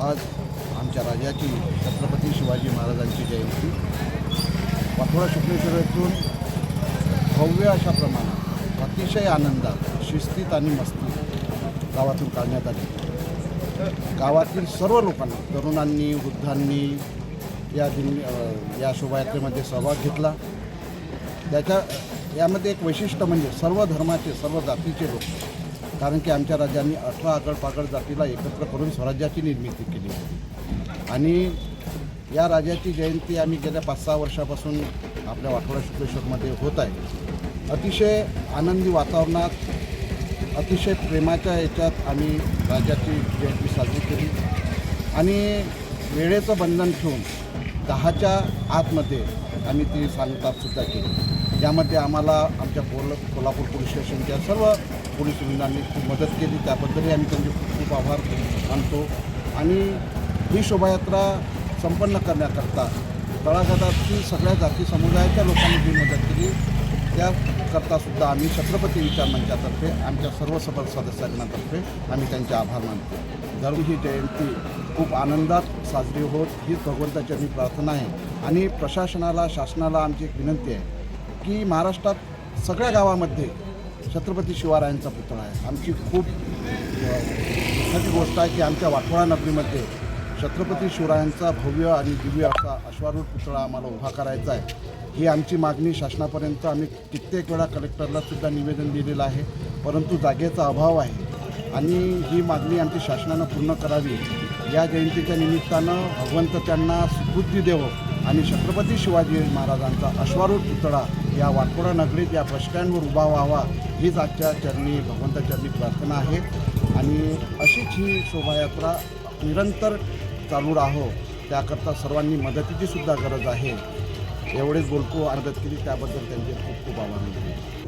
आज आमच्या राजाची छत्रपती शिवाजी महाराजांची जयंती वाठोडा शुक्लेश्वर येथून भव्य अशा प्रमाणात अतिशय आनंदात शिस्तीत आणि मस्तीत गावातून काढण्यात आली। गावातील सर्व लोकांना, तरुणांनी, वृद्धांनी या शोभायात्रेमध्ये सहभाग घेतला। यामध्ये एक वैशिष्ट्य म्हणजे सर्व धर्माचे, सर्व जातीचे लोक, कारण की आमच्या राजांनी 18 आगळपागळ जातीला एकत्र करून स्वराज्याची निर्मिती केली होती। आणि या राजाची जयंती आम्ही गेल्या 5-6 वर्षापासून आपल्या वाठोडा शुक्लेश्वरमध्ये होत आहे। अतिशय आनंदी वातावरणात, अतिशय प्रेमाच्या याच्यात आम्ही राजाची जयंती साजरी केली आणि वेळेचं बंधन ठेवून 10च्या आतमध्ये आम्ही ती सांगतासुद्धा केली। यामध्ये आम्हाला आमच्या कोल्हापूर पोलीस स्टेशनच्या सर्व पोलीस वृंदांनी खूप मदत केली, त्याबद्दलही आम्ही त्यांचे खूप खूप आभार मानतो। आणि ही शोभायात्रा संपन्न करण्याकरता तळागाळातील सगळ्या जाती समुदायाच्या लोकांनी जी मदत केली त्याकरतासुद्धा आम्ही छत्रपती विचार मंचातर्फे आमच्या सर्व सदस्यांतर्फे आम्ही त्यांचे आभार मानतो। जरूर ही जयंती खूप आनंदात साजरी होत हीच भगवंताची प्रार्थना आहे। आणि प्रशासनाला, शासनाला आमची एक विनंती आहे की महाराष्ट्रात सगळ्या गावामध्ये छत्रपती शिवरायांचा पुतळा आहे। आमची खूप दुःखाची गोष्ट आहे की आमच्या वाठोडा नगरीमध्ये छत्रपती शिवरायांचा भव्य आणि दिव्य असा अश्वारूढ पुतळा आम्हाला उभा करायचा आहे। ही आमची मागणी शासनापर्यंत आम्ही कित्येक वेळा कलेक्टरलासुद्धा निवेदन दिलेलं आहे, परंतु जागेचा अभाव आहे आणि ही मागणी आमची शासनानं पूर्ण करावी। या जयंतीच्या निमित्तानं भगवंत त्यांना सुबुद्धी देवो आणि छत्रपती शिवाजी महाराजांचा अश्वारूढ पुतळा या वाठोडा नगरीत या बसस्टँडवर उभा व्हावा हीच आजच्या चरणी भगवंताचरणी प्रार्थना आहे। आणि अशीच ही शोभायात्रा निरंतर चालू राहो, त्याकरता सर्वांनी मदतीची सुद्धा गरज आहे। एवढेच बोलतो, मदत केली त्याबद्दल त्यांचे खूप खूप आभार मानतो।